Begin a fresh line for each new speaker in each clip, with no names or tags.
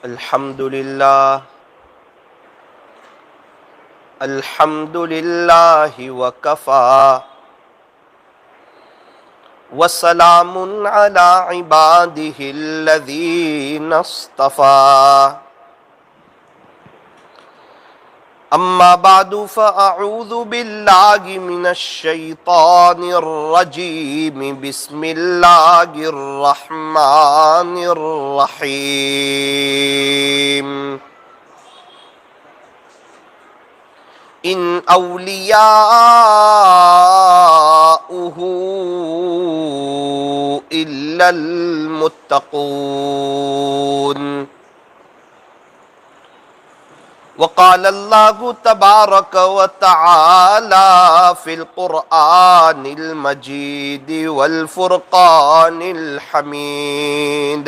الحمد للہ وکفا وسلام علی عبادہ الذین اصطفى اما بعد فاعوذ باللہ من الشیطان الرجیم بسم اللہ الرحمن الرحیم ان اولیاؤہ الا المتقون وقال اللہ تبارک وتعالی فی القرآن المجید والفرقان الحمید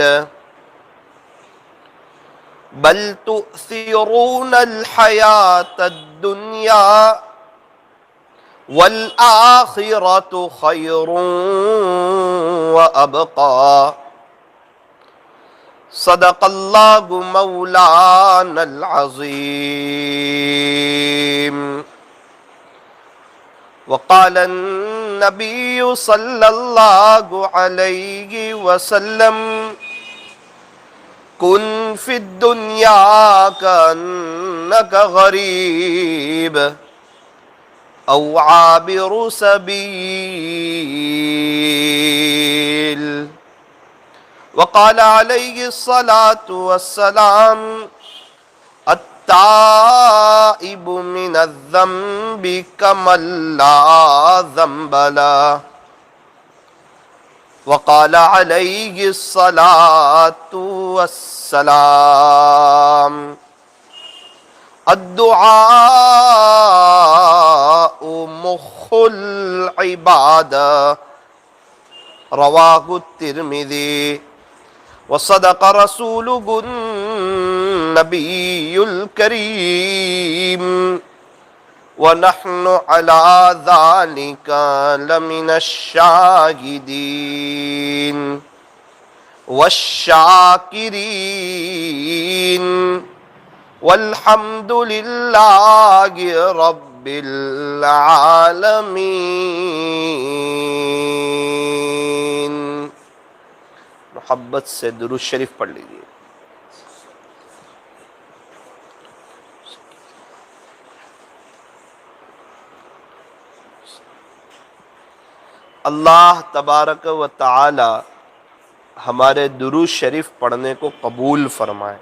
بل تؤثرون الحیاة الدنیا والآخرة خیر وابقى صدق اللہ مولانا العظیم وقال النبی صلی اللہ علیہ وسلم کن فی الدنیا کأنک غریب او عابر سبیل وقال علیہ الصلاة والسلام التائب من الذنب کمن لا ذنب له وقال علیہ الصلاة والسلام الدعاء مخ العبادة رواہ الترمذی وصدق رسولہ النبی الکریم ونحن على ذلك لمن الشاہدین والشاکرین والحمد للہ رب العالمین۔ محبت سے درود شریف پڑھ لیجیے۔ اللہ تبارک و تعالی ہمارے درود شریف پڑھنے کو قبول فرمائے۔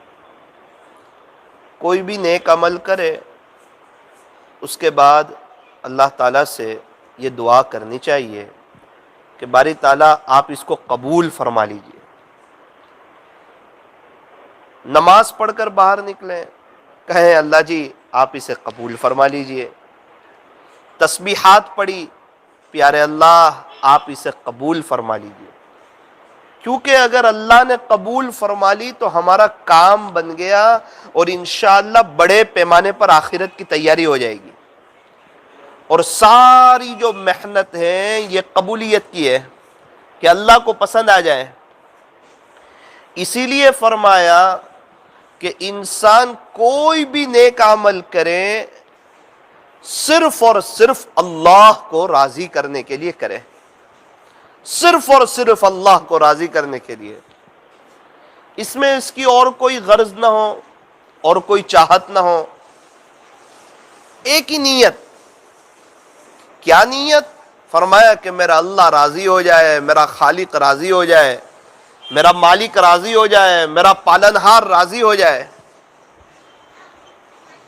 کوئی بھی نیک عمل کرے اس کے بعد اللہ تعالیٰ سے یہ دعا کرنی چاہیے کہ باری تعالیٰ آپ اس کو قبول فرما لیجئے۔ نماز پڑھ کر باہر نکلیں، کہیں اللہ جی آپ اسے قبول فرما لیجئے۔ تسبیحات پڑھی، پیارے اللہ آپ اسے قبول فرما لیجئے، کیونکہ اگر اللہ نے قبول فرما لی تو ہمارا کام بن گیا اور انشاءاللہ بڑے پیمانے پر آخرت کی تیاری ہو جائے گی، اور ساری جو محنت ہے یہ قبولیت کی ہے کہ اللہ کو پسند آ جائے۔ اسی لیے فرمایا کہ انسان کوئی بھی نیک عمل کرے صرف اور صرف اللہ کو راضی کرنے کے لیے کرے، صرف اور صرف اللہ کو راضی کرنے کے لیے، اس میں اس کی اور کوئی غرض نہ ہو اور کوئی چاہت نہ ہو، ایک ہی نیت۔ کیا نیت؟ فرمایا کہ میرا اللہ راضی ہو جائے، میرا خالق راضی ہو جائے، میرا مالک راضی ہو جائے، میرا پالنہار راضی ہو جائے۔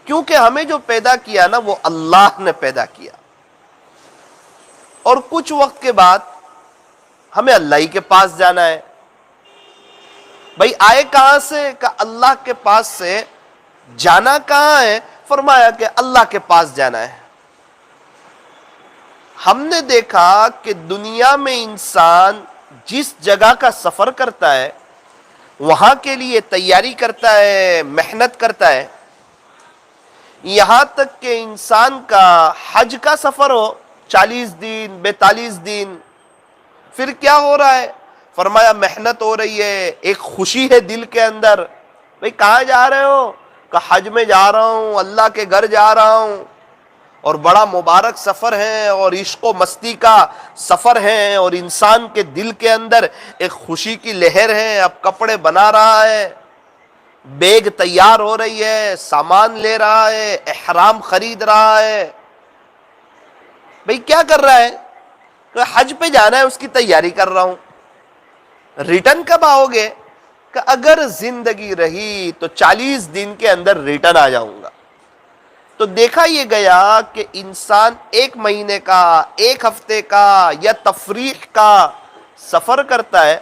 کیونکہ ہمیں جو پیدا کیا نا وہ اللہ نے پیدا کیا، اور کچھ وقت کے بعد ہمیں اللہ ہی کے پاس جانا ہے۔ بھئی آئے کہاں سے؟ کہ اللہ کے پاس سے۔ جانا کہاں ہے؟ فرمایا کہ اللہ کے پاس جانا ہے۔ ہم نے دیکھا کہ دنیا میں انسان جس جگہ کا سفر کرتا ہے وہاں کے لیے تیاری کرتا ہے، محنت کرتا ہے، یہاں تک کہ انسان کا حج کا سفر ہو 40 دن 42 دن، پھر کیا ہو رہا ہے؟ فرمایا محنت ہو رہی ہے، ایک خوشی ہے دل کے اندر، بھئی کہاں جا رہے ہو؟ کہ حج میں جا رہا ہوں، اللہ کے گھر جا رہا ہوں، اور بڑا مبارک سفر ہے اور عشق و مستی کا سفر ہے، اور انسان کے دل کے اندر ایک خوشی کی لہر ہے، اب کپڑے بنا رہا ہے، بیگ تیار ہو رہی ہے، سامان لے رہا ہے، احرام خرید رہا ہے۔ بھئی کیا کر رہا ہے؟ کہ حج پہ جانا ہے، اس کی تیاری کر رہا ہوں۔ ریٹرن کب آؤ گے؟ کہ اگر زندگی رہی تو 40 دن کے اندر ریٹرن آ جاؤں گا۔ تو دیکھا یہ گیا کہ انسان 1 مہینے کا، 1 ہفتے کا یا تفریح کا سفر کرتا ہے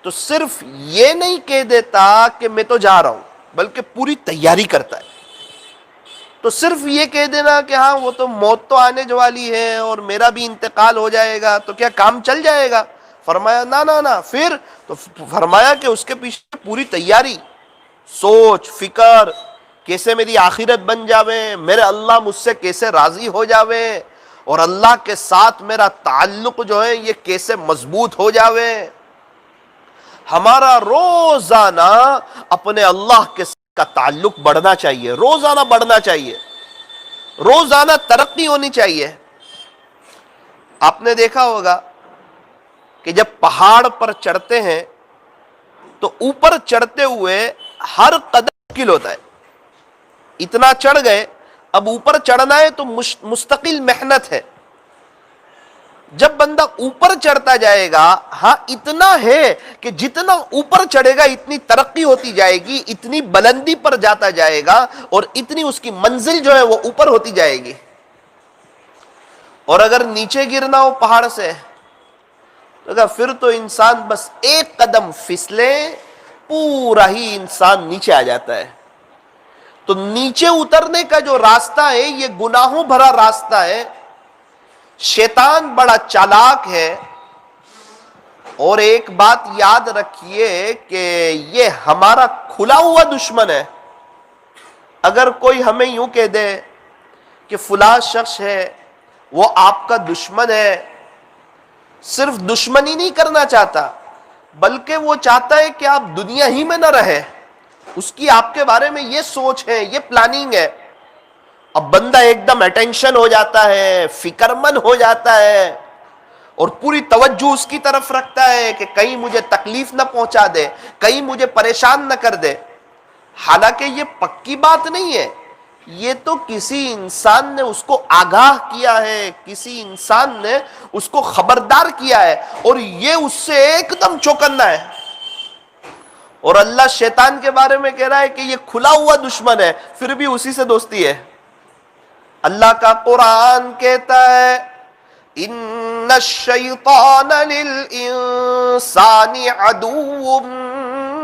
تو صرف یہ نہیں کہہ دیتا کہ میں تو جا رہا ہوں، بلکہ پوری تیاری کرتا ہے۔ تو صرف یہ کہہ دینا کہ ہاں وہ تو موت تو آنے جو والی ہے اور میرا بھی انتقال ہو جائے گا تو کیا کام چل جائے گا؟ فرمایا نہ پھر تو فرمایا کہ اس کے پیچھے پوری تیاری، سوچ فکر، کیسے میری آخرت بن جاوے، میرے اللہ مجھ سے کیسے راضی ہو جاوے، اور اللہ کے ساتھ میرا تعلق جو ہے یہ کیسے مضبوط ہو جاوے۔ ہمارا روزانہ اپنے اللہ کے ساتھ کا تعلق بڑھنا چاہیے، روزانہ بڑھنا چاہیے، روزانہ ترقی ہونی چاہیے۔ آپ نے دیکھا ہوگا کہ جب پہاڑ پر چڑھتے ہیں تو اوپر چڑھتے ہوئے ہر قدم مشکل ہوتا ہے، اتنا چڑھ گئے، اب اوپر چڑھنا ہے تو مستقل محنت ہے۔ جب بندہ اوپر چڑھتا جائے گا، ہاں اتنا ہے کہ جتنا اوپر چڑھے گا اتنی ترقی ہوتی جائے گی، اتنی بلندی پر جاتا جائے گا، اور اتنی اس کی منزل جو ہے وہ اوپر ہوتی جائے گی۔ اور اگر نیچے گرنا ہو پہاڑ سے تو پھر تو انسان بس 1 قدم پھسلے پورا ہی انسان نیچے آ جاتا ہے۔ تو نیچے اترنے کا جو راستہ ہے یہ گناہوں بھرا راستہ ہے۔ شیطان بڑا چالاک ہے، اور ایک بات یاد رکھیے کہ یہ ہمارا کھلا ہوا دشمن ہے۔ اگر کوئی ہمیں یوں کہہ دے کہ فلاں شخص ہے وہ آپ کا دشمن ہے، صرف دشمنی نہیں کرنا چاہتا بلکہ وہ چاہتا ہے کہ آپ دنیا ہی میں نہ رہے، اس کی آپ کے بارے میں یہ سوچ ہے، یہ پلاننگ ہے۔ اب بندہ ایک دم اٹینشن ہو جاتا ہے، فکر مند ہو جاتا ہے، اور پوری توجہ اس کی طرف رکھتا ہے کہ کہیں مجھے تکلیف نہ پہنچا دے، کہیں مجھے پریشان نہ کر دے۔ حالانکہ یہ پکی بات نہیں ہے، یہ تو کسی انسان نے اس کو آگاہ کیا ہے، کسی انسان نے اس کو خبردار کیا ہے، اور یہ اس سے ایک دم چوکنا ہے۔ اور اللہ شیطان کے بارے میں کہہ رہا ہے کہ یہ کھلا ہوا دشمن ہے، پھر بھی اسی سے دوستی ہے۔ اللہ کا قرآن کہتا ہے ان الشیطان للانسان عدو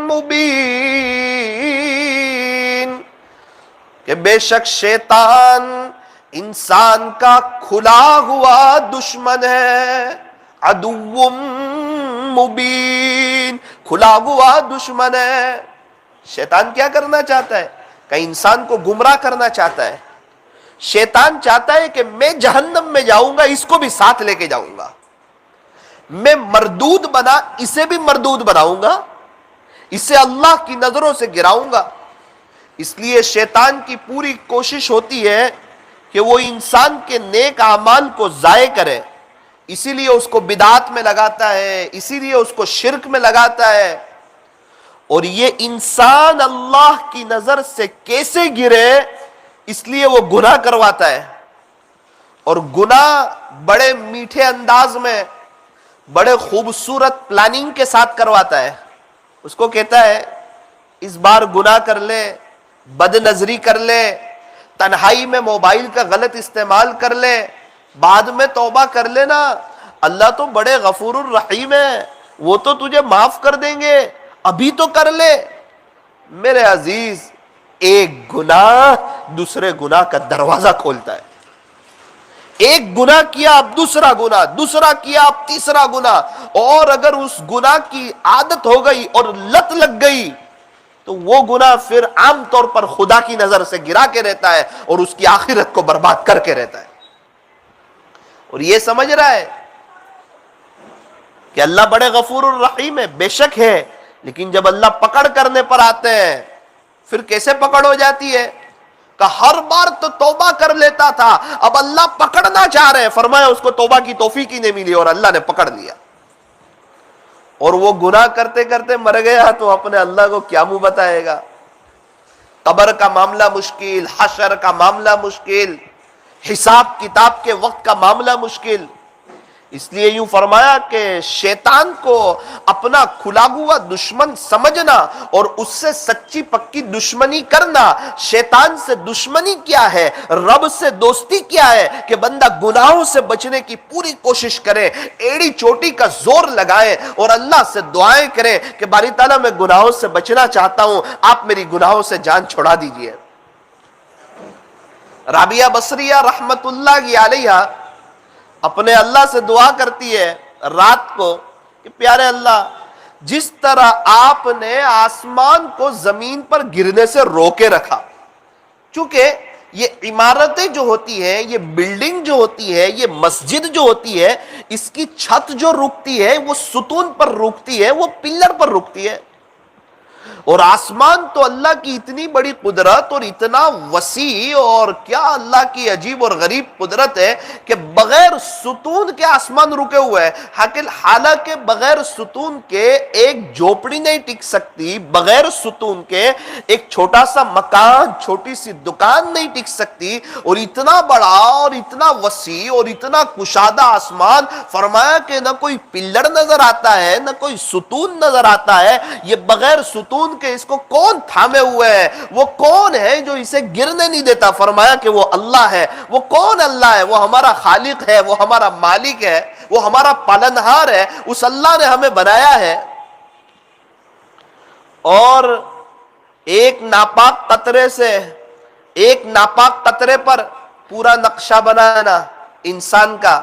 مبین، کہ بے شک شیطان انسان کا کھلا ہوا دشمن ہے، عدو مبین، کھلا ہوا دشمن ہے۔ شیطان کیا کرنا چاہتا ہے؟ کہ انسان کو گمراہ کرنا چاہتا ہے۔ شیطان چاہتا ہے کہ میں جہنم میں جاؤں گا، اس کو بھی ساتھ لے کے جاؤں گا، میں مردود بنا اسے بھی مردود بناؤں گا، اسے اللہ کی نظروں سے گراؤں گا۔ اس لیے شیطان کی پوری کوشش ہوتی ہے کہ وہ انسان کے نیک اعمال کو ضائع کرے، اسی لیے اس کو بدعات میں لگاتا ہے، اسی لیے اس کو شرک میں لگاتا ہے۔ اور یہ انسان اللہ کی نظر سے کیسے گرے، اس لیے وہ گناہ کرواتا ہے، اور گناہ بڑے میٹھے انداز میں، بڑے خوبصورت پلاننگ کے ساتھ کرواتا ہے۔ اس کو کہتا ہے اس بار گناہ کر لے، بد نظری کر لے، تنہائی میں موبائل کا غلط استعمال کر لے، بعد میں توبہ کر لینا، اللہ تو بڑے غفور الرحیم ہے، وہ تو تجھے معاف کر دیں گے، ابھی تو کر لے۔ میرے عزیز، ایک گناہ دوسرے گناہ کا دروازہ کھولتا ہے۔ ایک گناہ کیا اب دوسرا گناہ، دوسرا کیا اب تیسرا گناہ، اور اگر اس گناہ کی عادت ہو گئی اور لت لگ گئی تو وہ گناہ پھر عام طور پر خدا کی نظر سے گرا کے رہتا ہے اور اس کی آخرت کو برباد کر کے رہتا ہے۔ اور یہ سمجھ رہا ہے کہ اللہ بڑے غفور الرحیم ہے، بے شک ہے، لیکن جب اللہ پکڑ کرنے پر آتے ہیں پھر کیسے پکڑ ہو جاتی ہے؟ کہ ہر بار تو توبہ کر لیتا تھا، اب اللہ پکڑنا چاہ رہے ہیں، فرمایا اس کو توبہ کی توفیق ہی نہیں ملی اور اللہ نے پکڑ لیا، اور وہ گناہ کرتے کرتے مر گیا تو اپنے اللہ کو کیا منہ بتائے گا؟ قبر کا معاملہ مشکل، حشر کا معاملہ مشکل، حساب کتاب کے وقت کا معاملہ مشکل. اس لیے یوں فرمایا کہ شیطان کو اپنا کھلا ہوا دشمن سمجھنا اور اس سے سچی پکی دشمنی کرنا. شیطان سے دشمنی کیا ہے؟ رب سے دوستی کیا ہے؟ کہ بندہ گناہوں سے بچنے کی پوری کوشش کرے، ایڑی چوٹی کا زور لگائے اور اللہ سے دعائیں کرے کہ باری تعالیٰ میں گناہوں سے بچنا چاہتا ہوں، آپ میری گناہوں سے جان چھڑا دیجئے. رابعہ بصریہ رحمت اللہ علیہا اپنے اللہ سے دعا کرتی ہے رات کو کہ پیارے اللہ، جس طرح آپ نے آسمان کو زمین پر گرنے سے روکے رکھا، چونکہ یہ عمارتیں جو ہوتی ہیں، یہ بلڈنگ جو ہوتی ہے، یہ مسجد جو ہوتی ہے، اس کی چھت جو رکتی ہے وہ ستون پر رکتی ہے، وہ پلر پر رکتی ہے. اور آسمان تو اللہ کی اتنی بڑی قدرت اور اتنا وسیع، اور کیا اللہ کی عجیب اور غریب قدرت ہے کہ بغیر ستون کے آسمان رکے ہوئے ہیں. حالانکہ بغیر ستون کے ایک جھوپڑی نہیں ٹک سکتی، بغیر ستون کے ایک چھوٹا سا مکان، چھوٹی سی دکان نہیں ٹک سکتی، اور اتنا بڑا اور اتنا وسیع اور اتنا کشادہ آسمان. فرمایا کہ نہ کوئی پلر نظر آتا ہے، نہ کوئی ستون نظر آتا ہے. یہ بغیر ستون کہ اس کو کون تھامے ہوئے ہے؟ وہ کون ہے جو اسے گرنے نہیں دیتا؟ فرمایا کہ وہ اللہ ہے. وہ کون اللہ ہے؟ وہ ہمارا خالق ہے، وہ ہمارا مالک ہے، وہ ہمارا پالنہار ہے. اس اللہ نے ہمیں بنایا ہے. اور ایک ناپاک قطرے سے، ایک ناپاک قطرے پر پورا نقشہ بنانا انسان کا.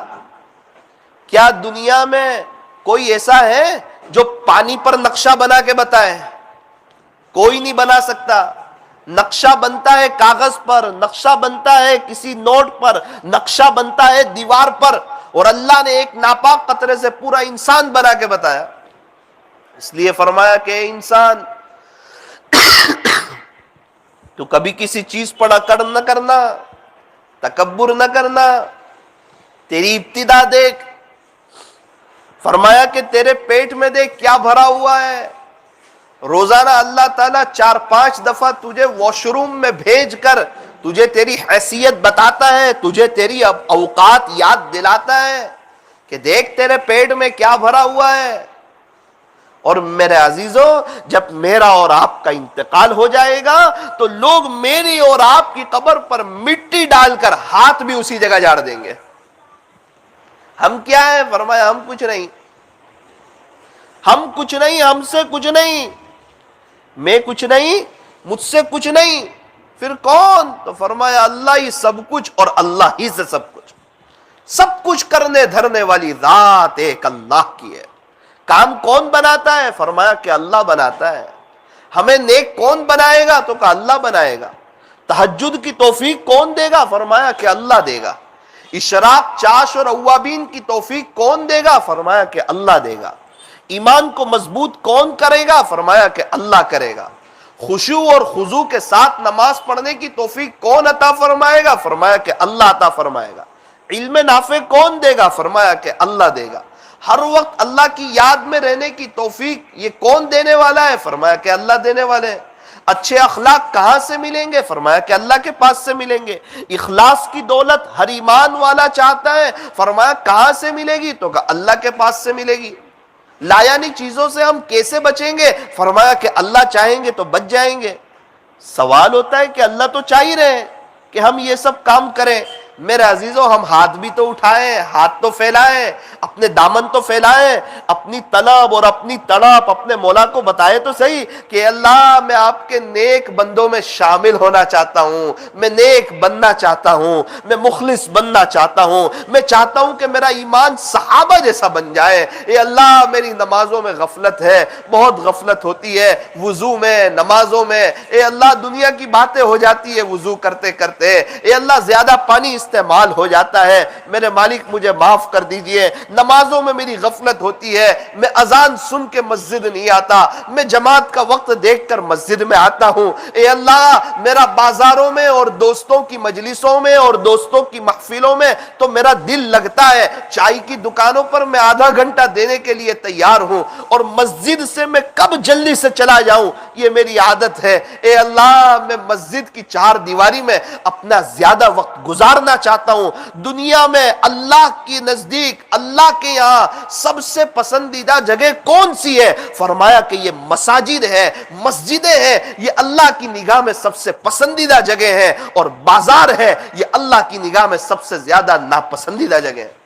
کیا دنیا میں کوئی ایسا ہے جو پانی پر نقشہ بنا کے بتائے؟ کوئی نہیں بنا سکتا. نقشہ بنتا ہے کاغذ پر، نقشہ بنتا ہے کسی نوٹ پر، نقشہ بنتا ہے دیوار پر، اور اللہ نے ایک ناپاک قطرے سے پورا انسان بنا کے بتایا. اس لیے فرمایا کہ انسان تو کبھی کسی چیز پر اکڑ نہ کرنا، تکبر نہ کرنا. تیری ابتدا دیکھ. فرمایا کہ تیرے پیٹ میں دیکھ کیا بھرا ہوا ہے. روزانہ اللہ تعالیٰ 4-5 دفعہ تجھے واش روم میں بھیج کر تجھے تیری حیثیت بتاتا ہے، تجھے تیری اوقات یاد دلاتا ہے کہ دیکھ تیرے پیٹ میں کیا بھرا ہوا ہے. اور میرے عزیزوں، جب میرا اور آپ کا انتقال ہو جائے گا تو لوگ میری اور آپ کی قبر پر مٹی ڈال کر ہاتھ بھی اسی جگہ جاڑ دیں گے. ہم کیا ہے؟ فرمایا ہم کچھ نہیں، ہم کچھ نہیں، ہم سے کچھ نہیں، میں کچھ نہیں، مجھ سے کچھ نہیں. پھر کون؟ تو فرمایا اللہ ہی سب کچھ، اور اللہ ہی سے سب کچھ. سب کچھ کرنے دھرنے والی ذات ایک اللہ کی ہے. کام کون بناتا ہے؟ فرمایا کہ اللہ بناتا ہے. ہمیں نیک کون بنائے گا؟ تو کہا اللہ بنائے گا. تہجد کی توفیق کون دے گا؟ فرمایا کہ اللہ دے گا. اشراق، چاش اور اوابین کی توفیق کون دے گا؟ فرمایا کہ اللہ دے گا. ایمان کو مضبوط کون کرے گا؟ فرمایا کہ اللہ کرے گا. خشوع اور خضوع کے ساتھ نماز پڑھنے کی توفیق کون عطا فرمائے گا؟ فرمایا کہ اللہ عطا فرمائے گا. علم نافع کون دے گا؟ فرمایا کہ اللہ دے گا. ہر وقت اللہ کی یاد میں رہنے کی توفیق یہ کون دینے والا ہے؟ فرمایا کہ اللہ دینے والے ہیں. اچھے اخلاق کہاں سے ملیں گے؟ فرمایا کہ اللہ کے پاس سے ملیں گے. اخلاص کی دولت ہر ایمان والا چاہتا ہے. فرمایا کہاں سے ملے گی؟ تو کہا اللہ کے پاس سے ملے گی. لایانی چیزوں سے ہم کیسے بچیں گے؟ فرمایا کہ اللہ چاہیں گے تو بچ جائیں گے. سوال ہوتا ہے کہ اللہ تو چاہ ہی رہے ہیں کہ ہم یہ سب کام کریں. میرے عزیزوں، ہم ہاتھ بھی تو اٹھائیں، ہاتھ تو پھیلائیں، اپنے دامن تو پھیلائیں، اپنی طلب اور اپنی تڑپ اپنے مولا کو بتائے تو صحیح کہ اللہ میں آپ کے نیک بندوں میں شامل ہونا چاہتا ہوں، میں نیک بننا چاہتا ہوں، میں مخلص بننا چاہتا ہوں، میں چاہتا ہوں کہ میرا ایمان صحابہ جیسا بن جائے. اے اللہ، میری نمازوں میں غفلت ہے، بہت غفلت ہوتی ہے، وضو میں، نمازوں میں. اے اللہ، دنیا کی باتیں ہو جاتی ہے وضو کرتے کرتے. اے اللہ، زیادہ پانی استعمال ہو جاتا ہے، میرے مالک مجھے معاف کر دیجئے، نمازوں میں میری غفلت ہوتی ہے، میں اذان سن کے مسجد نہیں آتا، میں جماعت کا وقت دیکھ کر مسجد میں آتا ہوں، اے اللہ میرا بازاروں میں اور دوستوں کی مجلسوں میں اور دوستوں کی محفلوں میں تو میرا دل لگتا ہے، چائے کی دکانوں پر میں آدھا گھنٹہ دینے کے لیے تیار ہوں، اور مسجد سے میں کب جلدی سے چلا جاؤں یہ میری عادت ہے۔ اے اللہ میں مسجد کی چار دیواری میں اپنا زیادہ وقت گزارنا چاہتا ہوں۔ دنیا میں اللہ کی نزدیک، اللہ کے یہاں سب سے پسندیدہ جگہ کون سی ہے؟ فرمایا کہ یہ مساجد ہے، مسجدیں ہیں، یہ اللہ کی نگاہ میں سب سے پسندیدہ جگہ ہیں، اور بازار ہے یہ اللہ کی نگاہ میں سب سے زیادہ ناپسندیدہ جگہ ہے۔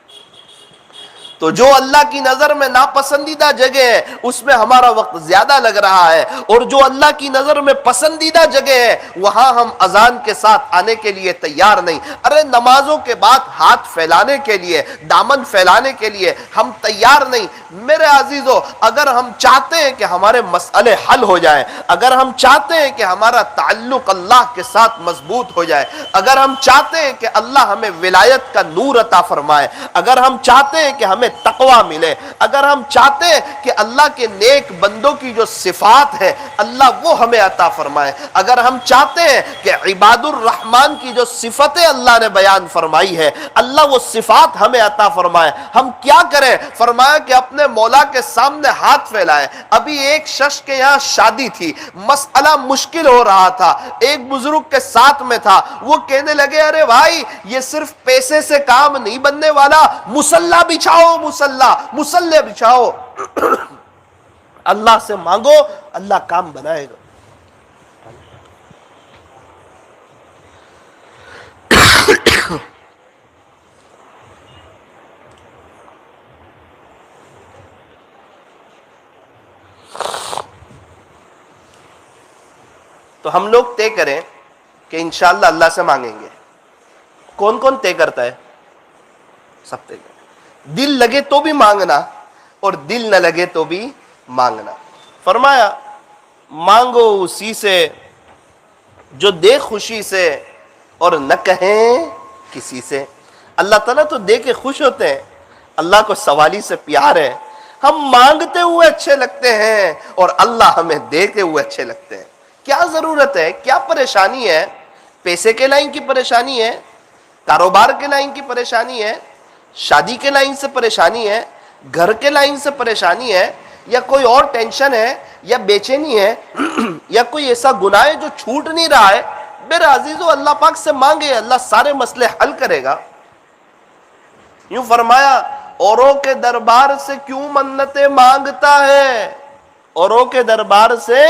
تو جو اللہ کی نظر میں ناپسندیدہ جگہ ہے اس میں ہمارا وقت زیادہ لگ رہا ہے، اور جو اللہ کی نظر میں پسندیدہ جگہ ہے وہاں ہم اذان کے ساتھ آنے کے لیے تیار نہیں۔ ارے نمازوں کے بعد ہاتھ پھیلانے کے لیے، دامن پھیلانے کے لیے ہم تیار نہیں۔ میرے عزیزو، اگر ہم چاہتے ہیں کہ ہمارے مسئلے حل ہو جائیں، اگر ہم چاہتے ہیں کہ ہمارا تعلق اللہ کے ساتھ مضبوط ہو جائے، اگر ہم چاہتے ہیں کہ اللہ ہمیں ولایت کا نور عطا فرمائے، اگر ہم چاہتے ہیں کہ ہمیں تقوی ملے، اگر ہم چاہتے ہیں کہ اللہ کے نیک بندوں کی جو صفات ہے اللہ وہ ہمیں عطا فرمائے، اگر ہم چاہتے ہیں کہ عباد الرحمن کی جو صفتیں اللہ نے بیان فرمائی ہے اللہ وہ صفات ہمیں عطا فرمائے، ہم کیا کریں؟ فرمایا کہ اپنے مولا کے سامنے ہاتھ پھیلائے۔ ابھی ایک شخص کے یہاں شادی تھی، مسئلہ مشکل ہو رہا تھا، ایک بزرگ کے ساتھ میں تھا، وہ کہنے لگے ارے بھائی یہ صرف پیسے سے کام نہیں بننے والا، مصلی بچھاؤ، مصلی بچھاؤ، اللہ سے مانگو اللہ کام بنائے گا۔ تو ہم لوگ طے کریں کہ انشاءاللہ اللہ سے مانگیں گے۔ کون کون طے کرتا ہے؟ سب طے کریں، دل لگے تو بھی مانگنا اور دل نہ لگے تو بھی مانگنا۔ فرمایا مانگو اسی سے جو دے خوشی سے اور نہ کہیں کسی سے۔ اللہ تعالیٰ تو دے کے خوش ہوتے ہیں، اللہ کو سوالی سے پیار ہے، ہم مانگتے ہوئے اچھے لگتے ہیں اور اللہ ہمیں دیتے ہوئے اچھے لگتے ہیں۔ کیا ضرورت ہے؟ کیا پریشانی ہے؟ پیسے کے لائن کی پریشانی ہے، کاروبار کے لائن کی پریشانی ہے، شادی کے لائن سے پریشانی ہے، گھر کے لائن سے پریشانی ہے، یا کوئی اور ٹینشن ہے، یا بے چینی ہے، یا کوئی ایسا گناہ ہے جو چھوٹ نہیں رہا ہے؟ میرے عزیزو اللہ پاک سے مانگے، اللہ سارے مسئلے حل کرے گا۔ یوں فرمایا اوروں کے دربار سے کیوں منتیں مانگتا ہے، اوروں کے دربار سے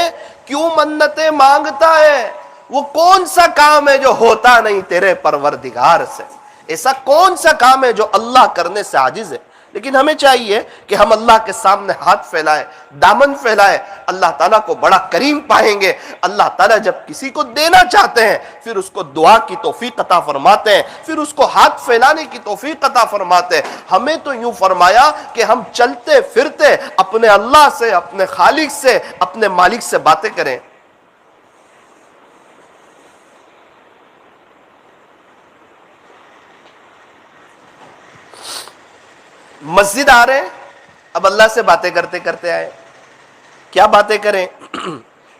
کیوں منتیں مانگتا ہے؟ وہ کون سا کام ہے جو ہوتا نہیں تیرے پروردگار سے؟ ایسا کون سا کام ہے جو اللہ کرنے سے عاجز ہے؟ لیکن ہمیں چاہیے کہ ہم اللہ کے سامنے ہاتھ پھیلائیں، دامن پھیلائیں، اللہ تعالیٰ کو بڑا کریم پائیں گے۔ اللہ تعالیٰ جب کسی کو دینا چاہتے ہیں پھر اس کو دعا کی توفیق عطا فرماتے ہیں، پھر اس کو ہاتھ پھیلانے کی توفیق عطا فرماتے ہیں۔ ہمیں تو یوں فرمایا کہ ہم چلتے پھرتے اپنے اللہ سے، اپنے خالق سے، اپنے مالک سے باتیں کریں۔ مسجد آ رہے ہیں، اب اللہ سے باتیں کرتے کرتے آئے، کیا باتیں کریں؟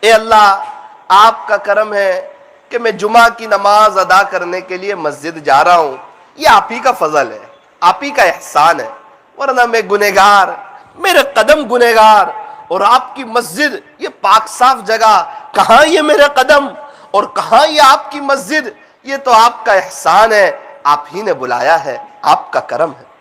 اے اللہ آپ کا کرم ہے کہ میں جمعہ کی نماز ادا کرنے کے لیے مسجد جا رہا ہوں، یہ آپ ہی کا فضل ہے، آپ ہی کا احسان ہے، ورنہ میں گنہگار، میرے قدم گنہگار، اور آپ کی مسجد یہ پاک صاف جگہ، کہاں یہ میرے قدم اور کہاں یہ آپ کی مسجد؟ یہ تو آپ کا احسان ہے، آپ ہی نے بلایا ہے، آپ کا کرم ہے۔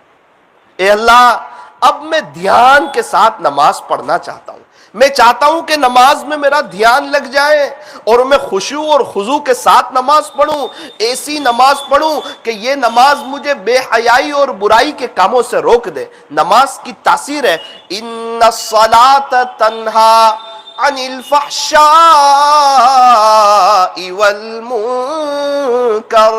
اے اللہ اب میں دھیان کے ساتھ نماز پڑھنا چاہتا ہوں، میں چاہتا ہوں کہ نماز میں میرا دھیان لگ جائے اور میں خشوع اور خضوع کے ساتھ نماز پڑھوں، ایسی نماز پڑھوں کہ یہ نماز مجھے بے حیائی اور برائی کے کاموں سے روک دے۔ نماز کی تاثیر ہے ان الصلاۃ تنہا عن الفحشاء والمنکر،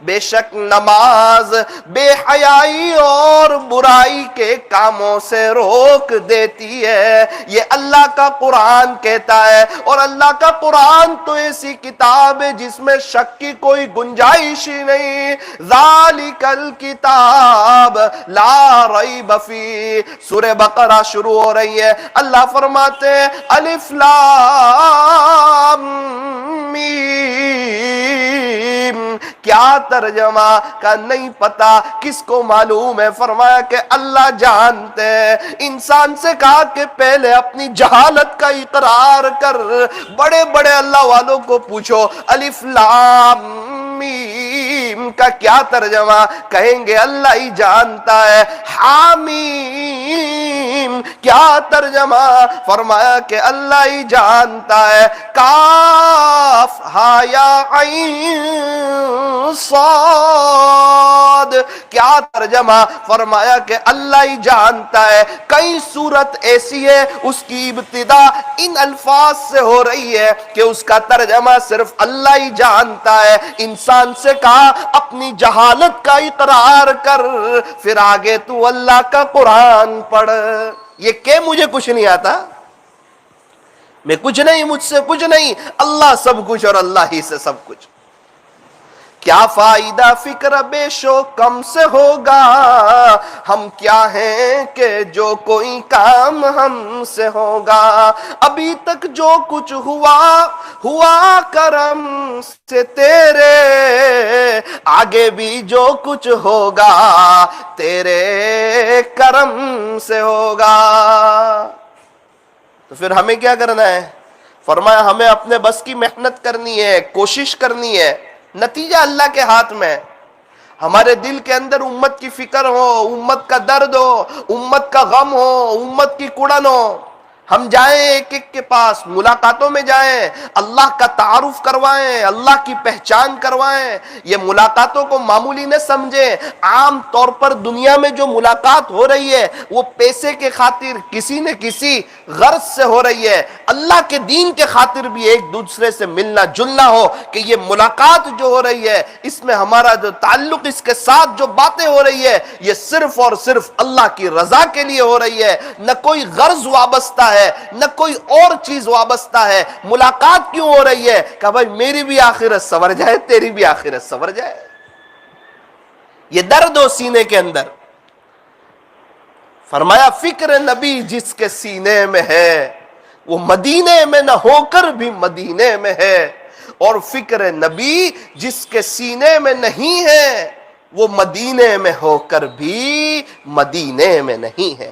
بے شک نماز بے حیائی اور برائی کے کاموں سے روک دیتی ہے۔ یہ اللہ کا قرآن کہتا ہے، اور اللہ کا قرآن تو ایسی کتاب ہے جس میں شک کی کوئی گنجائش ہی نہیں۔ ذالک الکتاب لا ریب فی، سورہ بقرہ شروع ہو رہی ہے، اللہ فرماتے ہیں الف لام میم، کیا ترجمہ کا نہیں پتا، کس کو معلوم ہے؟ فرمایا کہ اللہ جانتے ہیں۔ انسان سے کہا کہ پہلے اپنی جہالت کا اقرار کر، بڑے بڑے اللہ والوں کو پوچھو الف لام میم کا کیا ترجمہ، کہیں گے اللہ ہی جانتا ہے۔ حامیم کیا ترجمہ، فرمایا کہ اللہ ہی جانتا ہے۔ کاف ہا یا عین صاد کیا ترجمہ، فرمایا کہ اللہ ہی جانتا ہے۔ کئی صورت ایسی ہے اس کی ابتدا ان الفاظ سے ہو رہی ہے کہ اس کا ترجمہ صرف اللہ ہی جانتا ہے۔ انسان سے کہا اپنی جہالت کا اقرار کر، پھر آگے تو اللہ کا قرآن پڑھ۔ یہ کہ مجھے کچھ نہیں آتا، میں کچھ نہیں، مجھ سے کچھ نہیں، اللہ سب کچھ اور اللہ ہی سے سب کچھ۔ کیا فائدہ فکر بے شو کم سے ہوگا، ہم کیا ہیں کہ جو کوئی کام ہم سے ہوگا۔ ابھی تک جو کچھ ہوا کرم سے تیرے، آگے بھی جو کچھ ہوگا تیرے کرم سے ہوگا۔ تو پھر ہمیں کیا کرنا ہے؟ فرمایا ہمیں اپنے بس کی محنت کرنی ہے، کوشش کرنی ہے، نتیجہ اللہ کے ہاتھ میں۔ ہمارے دل کے اندر امت کی فکر ہو، امت کا درد ہو، امت کا غم ہو، امت کی کڑن ہو، ہم جائیں ایک ایک کے پاس، ملاقاتوں میں جائیں، اللہ کا تعارف کروائیں، اللہ کی پہچان کروائیں۔ یہ ملاقاتوں کو معمولی نہ سمجھیں۔ عام طور پر دنیا میں جو ملاقات ہو رہی ہے وہ پیسے کے خاطر کسی نہ کسی غرض سے ہو رہی ہے۔ اللہ کے دین کے خاطر بھی ایک دوسرے سے ملنا جلنا ہو کہ یہ ملاقات جو ہو رہی ہے اس میں ہمارا جو تعلق، اس کے ساتھ جو باتیں ہو رہی ہے یہ صرف اور صرف اللہ کی رضا کے لیے ہو رہی ہے، نہ کوئی غرض وابستہ ہے، نہ کوئی اور چیز وابستہ ہے۔ ملاقات کیوں ہو رہی ہے؟ کہ بھائی میری بھی آخرت سنور جائے، تیری بھی آخرت سنور جائے۔ یہ درد ہو سینے کے اندر۔ فرمایا فکر نبی جس کے سینے میں ہے وہ مدینے میں نہ ہو کر بھی مدینے میں ہے، اور فکر نبی جس کے سینے میں نہیں ہے وہ مدینے میں ہو کر بھی مدینے میں نہیں ہے۔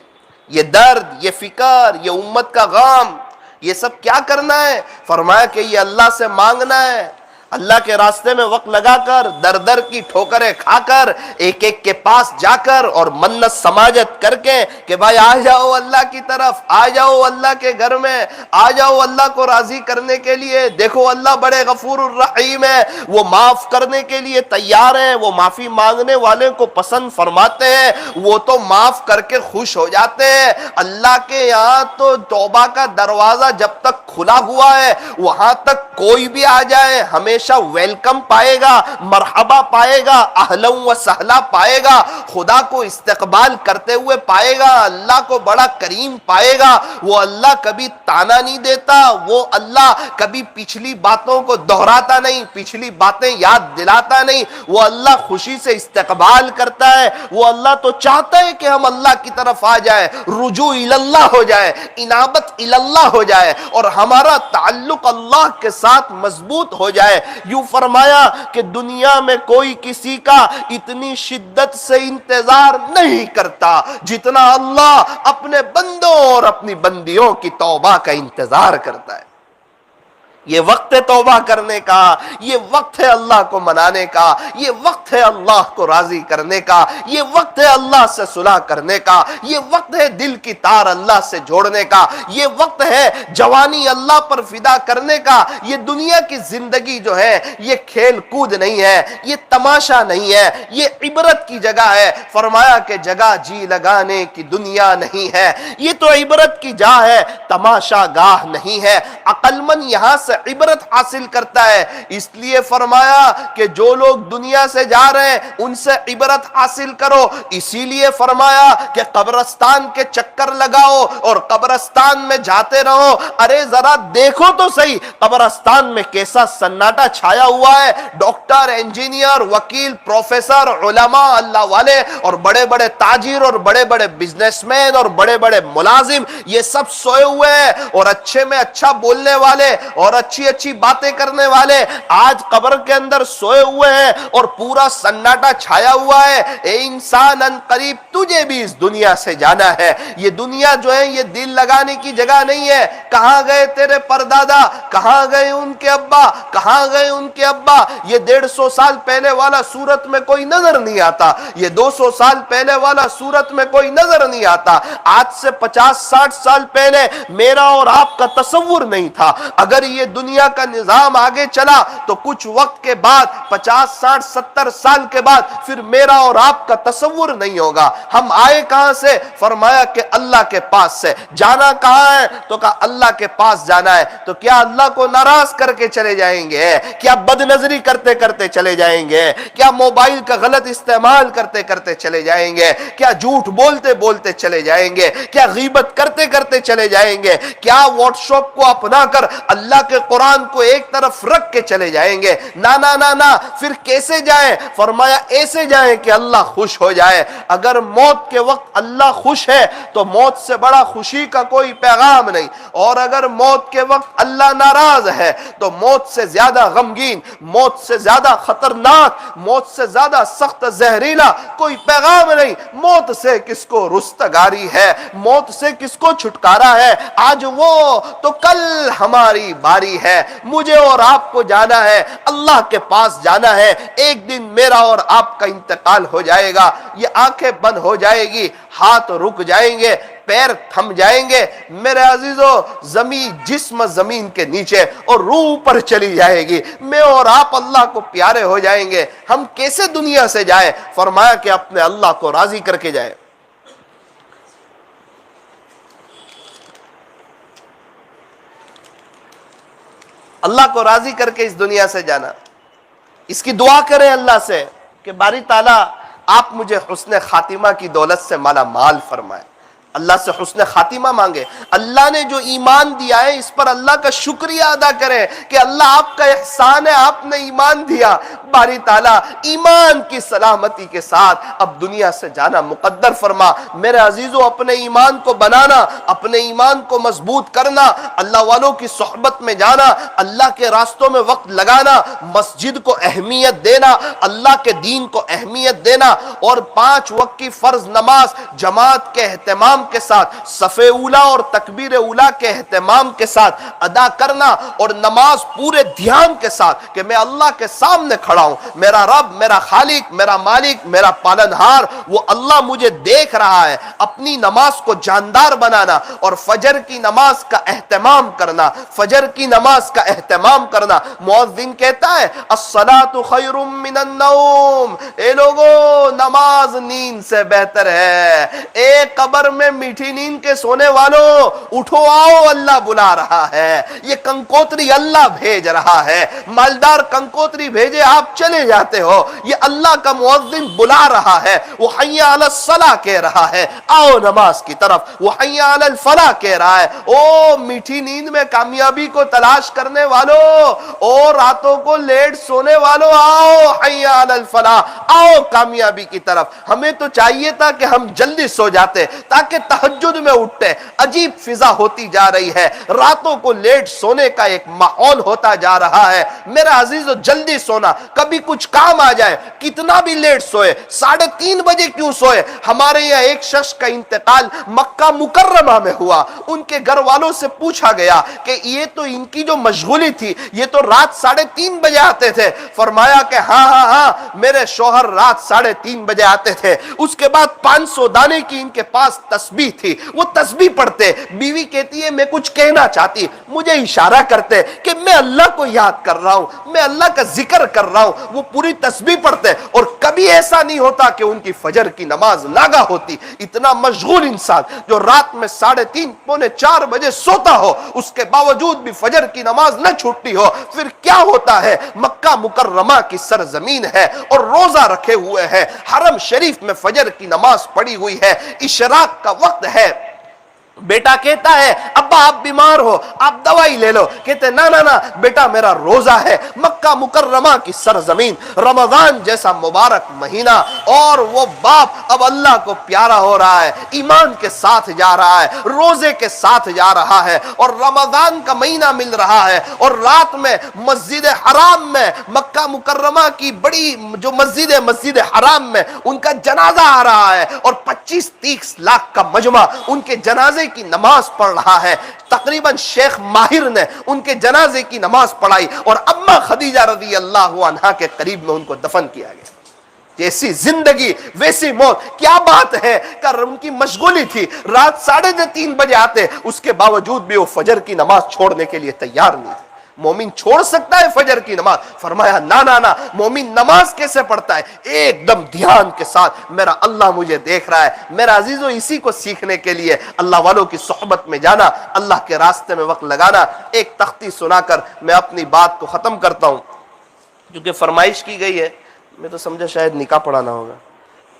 یہ درد، یہ فکر، یہ امت کا غم، یہ سب کیا کرنا ہے؟ فرمایا کہ یہ اللہ سے مانگنا ہے۔ اللہ کے راستے میں وقت لگا کر، در در کی ٹھوکریں کھا کر، ایک ایک کے پاس جا کر اور منت سماجت کر کے کہ بھائی آ جاؤ اللہ کی طرف، آ جاؤ اللہ کے گھر میں، آ جاؤ اللہ کو راضی کرنے کے لیے۔ دیکھو اللہ بڑے غفور الرحیم ہے، وہ معاف کرنے کے لیے تیار ہیں، وہ معافی مانگنے والے کو پسند فرماتے ہیں، وہ تو معاف کر کے خوش ہو جاتے ہیں۔ اللہ کے یہاں تو توبہ کا دروازہ جب تک کھلا ہوا ہے، وہاں تک کوئی بھی آ جائے ہمیشہ ویلکم پائے گا، مرحبا پائے گا، اہلا و سہلا پائے گا، خدا کو استقبال کرتے ہوئے پائے گا، اللہ کو بڑا کریم پائے گا۔ وہ اللہ کبھی تانا نہیں دیتا، وہ اللہ کبھی پچھلی باتوں کو دہراتا نہیں، پچھلی باتیں یاد دلاتا نہیں، وہ اللہ خوشی سے استقبال کرتا ہے۔ وہ اللہ تو چاہتا ہے کہ ہم اللہ کی طرف آ جائے، رجوع اللہ ہو جائے، انابت اللہ ہو جائے، اور ہمارا تعلق اللہ کے ساتھ مضبوط ہو جائے۔ یوں فرمایا کہ دنیا میں کوئی کسی کا اتنی شدت سے انتظار نہیں کرتا جتنا اللہ اپنے بندوں اور اپنی بندیوں کی توبہ کا انتظار کرتا ہے۔ یہ وقت ہے توبہ کرنے کا، یہ وقت ہے اللہ کو منانے کا، یہ وقت ہے اللہ کو راضی کرنے کا، یہ وقت ہے اللہ سے صلح کرنے کا، یہ وقت ہے دل کی تار اللہ سے جوڑنے کا، یہ وقت ہے جوانی اللہ پر فدا کرنے کا۔ یہ دنیا کی زندگی جو ہے یہ کھیل کود نہیں ہے، یہ تماشا نہیں ہے، یہ عبرت کی جگہ ہے۔ فرمایا کہ جگہ جی لگانے کی دنیا نہیں ہے، یہ تو عبرت کی جا ہے، تماشا گاہ نہیں ہے۔ عقل مند یہاں سے سے عبرت حاصل کرتا ہے. اس لیے فرمایا کہ جو لوگ دنیا سے جا رہے ہیں ان سے عبرت حاصل کرو. اسی لیے فرمایا کہ قبرستان کے چکر لگاؤ اور قبرستان میں جاتے رہو. ارے ذرا دیکھو تو صحیح قبرستان میں کیسا سناٹا چھایا ہوا ہے. ڈاکٹر، انجینئر، وکیل، پروفیسر، علماء، اللہ والے اور بڑے بڑے تاجر اور بڑے بڑے بزنس مین اور بڑے بڑے ملازم یہ سب سوئے ہوئے ہیں، اور اچھے میں اچھا بولنے والے اور اچھی اچھی باتیں کرنے والے آج قبر کے اندر سوئے ہوئے ہیں اور پورا سناٹا چھایا ہوا ہے. اے انسان، ان قریب تجھے بھی اس دنیا سے جانا ہے. یہ دنیا جو ہے یہ دل لگانے کی جگہ نہیں ہے. کہاں گئے تیرے پردادا، کہاں گئے ان کے ابا، کہاں گئے ان کے ابا. یہ 150 سال پہلے والا صورت میں کوئی نظر نہیں آتا. یہ 200 سال پہلے والا صورت میں کوئی نظر نہیں آتا. آج سے 50-60 سال پہلے میرا اور آپ کا تصور نہیں تھا. اگر یہ دنیا کا نظام آگے چلا تو کچھ وقت کے بعد 50-60-70 سال کے بعد پھر میرا اور آپ کا تصور نہیں ہوگا. ہم آئے کہاں سے؟ فرمایا کہ اللہ کے پاس سے. جانا کہاں ہے؟ تو کہا اللہ کے پاس جانا ہے. تو کیا اللہ کو ناراض کر کے چلے جائیں گے؟ کیا بد نظری کرتے کرتے چلے جائیں گے؟ کیا موبائل کا غلط استعمال کرتے کرتے چلے جائیں گے؟ کیا جھوٹ بولتے بولتے چلے جائیں گے؟ کیا غیبت کرتے کرتے چلے جائیں گے؟ کیا واٹس ایپ کو اپنا کر اللہ کے قرآن کو ایک طرف رکھ کے چلے جائیں گے؟ نا نا نا نا. پھر کیسے جائیں؟ فرمایا ایسے جائیں کہ اللہ خوش ہو جائے. اگر موت کے وقت اللہ خوش ہے تو موت سے بڑا خوشی کا کوئی پیغام نہیں، اور اگر موت کے وقت اللہ ناراض ہے تو موت سے زیادہ غمگین، موت سے زیادہ خطرناک، موت سے زیادہ سخت زہریلا کوئی پیغام نہیں. موت سے کس کو رستگاری ہے؟ موت سے کس کو چھٹکارا ہے؟ آج وہ تو کل ہماری باری ہے. مجھے اور آپ کو جانا ہے، اللہ کے پاس جانا ہے. ایک دن میرا اور آپ کا انتقال ہو جائے گا. یہ آنکھیں بند ہو جائے گی، ہاتھ رک جائیں گے، پیر تھم جائیں گے. میرے عزیزو، جسم زمین کے نیچے اور روح پر چلی جائے گی. میں اور آپ اللہ کو پیارے ہو جائیں گے. ہم کیسے دنیا سے جائیں؟ فرمایا کہ اپنے اللہ کو راضی کر کے جائیں. اللہ کو راضی کر کے اس دنیا سے جانا. اس کی دعا کریں اللہ سے کہ باری تعالیٰ آپ مجھے حسن خاتمہ کی دولت سے مالا مال فرمائے. اللہ سے حسن خاتمہ مانگے. اللہ نے جو ایمان دیا ہے اس پر اللہ کا شکریہ ادا کریں کہ اللہ آپ کا احسان ہے، آپ نے ایمان دیا. باری تعالیٰ ایمان کی سلامتی کے ساتھ اب دنیا سے جانا مقدر فرما. میرے عزیزو، اپنے ایمان کو بنانا، اپنے ایمان کو مضبوط کرنا، اللہ والوں کی صحبت میں جانا، اللہ کے راستوں میں وقت لگانا، مسجد کو اہمیت دینا، اللہ کے دین کو اہمیت دینا، اور 5 وقت کی فرض نماز جماعت کے اہتمام کے ساتھ، صف اولا اور تکبیر اولا کے اہتمام کے ساتھ ادا کرنا، اور نماز پورے دھیان کے ساتھ کہ میں اللہ کے سامنے کھڑا ہوں، میرا رب، میرا خالق، میرا مالک، میرا پالنہار وہ اللہ مجھے دیکھ رہا ہے. اپنی نماز کو جاندار بنانا اور فجر کی نماز کا اہتمام کرنا، فجر کی نماز کا اہتمام کرنا. مؤذن کہتا ہے الصلاۃ خیر من النوم. اے لوگو، نماز نیند سے بہتر ہے. ایک قبر میں میٹھی نیند کے سونے والوں، اٹھو آؤ، اللہ بلا رہا ہے. یہ کنکوتری اللہ بھیج رہا ہے. مالدار کنکوتری بھیجے، آپ چلے جاتے ہو. یہ اللہ کا مؤذن بلا رہا ہے. وہ حی علی الصلاۃ کہہ رہا ہے، آؤ نماز کی طرف. وہ حی علی الفلاح کہہ رہا ہے، او میٹھی نیند میں کامیابی کو تلاش کرنے والوں، او راتوں کو لیٹ سونے والوں، آؤ حی علی الفلاح، آؤ کامیابی کی طرف. ہمیں تو چاہیے تھا کہ ہم جلدی سو جاتے تاکہ تہجد میں اٹھتے. عجیب فضا ہوتی جا رہی ہے، راتوں کو لیٹ سونے کا ایک ماحول ہوتا جا رہا ہے. میرا عزیزو، جلدی سونا. کبھی کچھ کام آ جائے، کتنا بھی لیٹ سوئے، 3:30 بجے کیوں سوئے. ہمارے یہاں ایک شخص کا انتقال مکہ مکرمہ میں ہوا. ان کے گھر والوں سے پوچھا گیا کہ یہ تو ان کی جو مشغولی تھی، یہ تو رات 3:30 بجے آتے تھے. فرمایا کہ ہاں میرے شوہر رات 3:30 بجے آتے تھے. اس کے بعد 500 دانے کی ان کے پاس تسبیح تھی، وہ تسبیح پڑھتے. بیوی کہتی ہے میں کچھ کہنا چاہتی، مجھے اشارہ کرتے کہ میں اللہ کو یاد کر رہا ہوں، میں اللہ کا ذکر کر رہا ہوں. وہ پوری تسبیح پڑھتے اور کبھی ایسا نہیں ہوتا کہ ان کی فجر کی نماز ناگا ہوتی. اتنا مشغول انسان جو رات میں 3:30 پونے 4 بجے سوتا ہو، اس کے باوجود بھی فجر کی نماز نہ چھوٹتی ہو، پھر کیا ہوتا ہے؟ مکہ مکرمہ کی سرزمین ہے اور روزہ رکھے ہوئے ہے، حرم شریف میں فجر کی نماز پڑھی ہوئی ہے، اشراق کا وقت ہے. بیٹا کہتا ہے ابا آپ بیمار ہو، آپ دوائی لے لو. کہتے نا نا نا بیٹا میرا روزہ ہے. مکہ مکرمہ کی سرزمین، رمضان جیسا مبارک مہینہ، اور وہ باپ اب اللہ کو پیارا ہو رہا ہے، ایمان کے ساتھ جا رہا ہے، روزے کے ساتھ جا رہا ہے، اور رمضان کا مہینہ مل رہا ہے، اور رات میں مسجد حرام میں، مکہ مکرمہ کی بڑی جو مسجد حرام میں ان کا جنازہ آ رہا ہے، اور 25-30 لاکھ کا مجمع ان کے جنازے کی نماز پڑھ رہا ہے. تقریباً شیخ ماہر نے ان کے جنازے کی نماز پڑھائی اور اما خدیجہ رضی اللہ عنہا کے قریب میں ان کو دفن کیا گیا. جیسی زندگی ویسی موت. کیا بات ہے کہ ان کی مشغولی تھی. رات 3:30 بجے آتے، اس کے باوجود بھی وہ فجر کی نماز چھوڑنے کے لیے تیار نہیں تھے. مومن چھوڑ سکتا ہے فجر کی نماز؟ فرمایا نا نا نا. مومن نماز کیسے پڑھتا ہے؟ ایک دم دھیان کے ساتھ، میرا اللہ مجھے دیکھ رہا ہے. میرا عزیزو اسی کو سیکھنے کے لیے اللہ والوں کی صحبت میں جانا، اللہ کے راستے میں وقت لگانا. ایک تختی سنا کر میں اپنی بات کو ختم کرتا ہوں، کیونکہ فرمائش کی گئی ہے. میں تو سمجھا شاید نکاح پڑھانا ہوگا.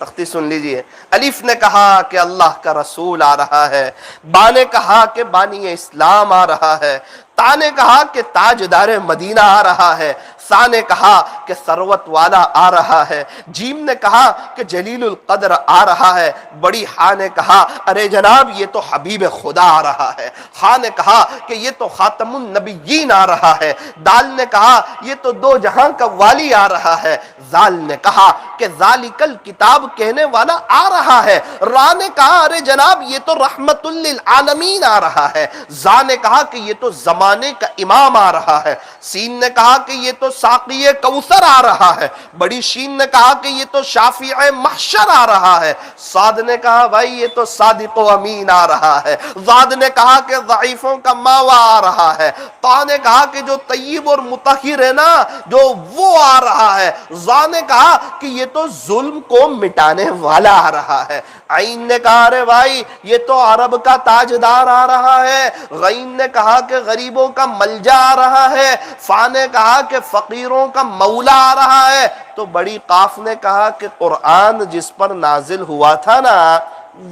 تختی سن لیجئے. الف نے کہا کہ اللہ کا رسول آ رہا ہے. با نے کہا کہ بانی اسلام آ رہا ہے. تا نے کہا کہ تاجدار مدینہ آ رہا ہے. سا نے کہا کہ ثروت والا آ رہا ہے. جیم نے کہا کہ جلیل القدر آ رہا ہے. بڑی ہا نے کہا ارے جناب یہ تو حبیب خدا آ رہا ہے. ہا نے کہا کہ یہ تو خاتم النبیین آ رہا ہے. دال نے کہا یہ تو دو جہاں کا والی آ رہا ہے. زال نے کہا کہ ذالک الکتاب کہنے والا آ رہا ہے. را نے کہا ارے جناب یہ تو رحمت للعالمین آ رہا ہے. زا نے کہا کہ یہ تو زمانے کا امام آ رہا ہے. سین نے کہا کہ یہ تو ساقی کوثر آ رہا ہے. بڑی شین نے کہا کہ یہ تو شافع محشر آ رہا ہے. صاد نے کہا بھائی یہ تو صادق و امین آ رہا ہے. زاد نے کہا کہ ضعیفوں کا ماوا آ رہا ہے. طا نے کہا کہ جو طیب اور مطہر ہے نا جو وہ آ رہا ہے. زا نے کہا کہ یہ تو ظلم کو مٹانے والا آ رہا ہے. عین نے کہا ارے بھائی یہ تو عرب کا تاجدار آ رہا ہے. غین نے کہا کہ غریبوں کا ملجا آ رہا ہے. فا نے کہا کہ فقیروں کا مولا آ رہا ہے. تو بڑی قاف نے کہا کہ قرآن جس پر نازل ہوا تھا نا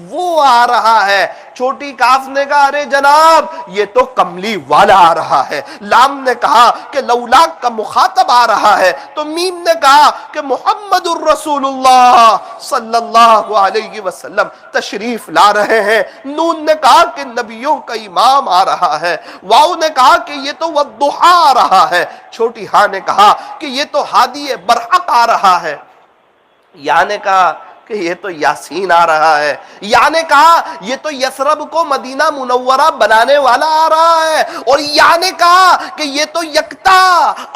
وہ آ رہا ہے. چھوٹی کاف نے کہا ارے جناب یہ تو کملی والا آ رہا ہے. لام نے کہا کہ لولاک کا مخاطب آ رہا ہے. تو میم نے کہا کہ محمد الرسول اللہ صلی اللہ علیہ وسلم تشریف لا رہے ہیں. نون نے کہا کہ نبیوں کا امام آ رہا ہے. واو نے کہا کہ یہ تو والضحیٰ آ رہا ہے. چھوٹی ہاں نے کہا کہ یہ تو ہادی برحق آ رہا ہے. یا نے کہا کہ یہ تو یاسین آ رہا ہے. یا نے کہا یہ تو یثرب کو مدینہ منورہ بنانے والا آ رہا ہے. اور یا نے کہا کہ یہ تو یکتا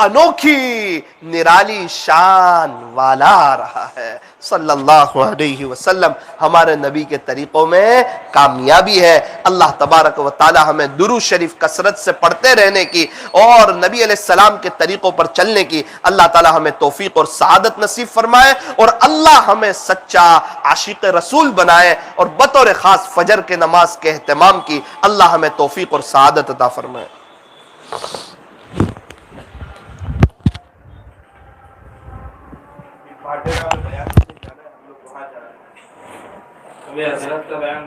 انوکھی نرالی شان والا آ رہا ہے. صلی اللہ علیہ وسلم. ہمارے نبی کے طریقوں میں کامیابی ہے. اللہ تبارک و تعالی ہمیں درود شریف کثرت سے پڑھتے رہنے کی اور نبی علیہ السلام کے طریقوں پر چلنے کی اللہ تعالی ہمیں توفیق اور سعادت نصیب فرمائے، اور اللہ ہمیں سچا عاشق رسول بنائے، اور بطور خاص فجر کے نماز کے اہتمام کی اللہ ہمیں توفیق اور سعادت عطا فرمائے.
حضرت کا بیان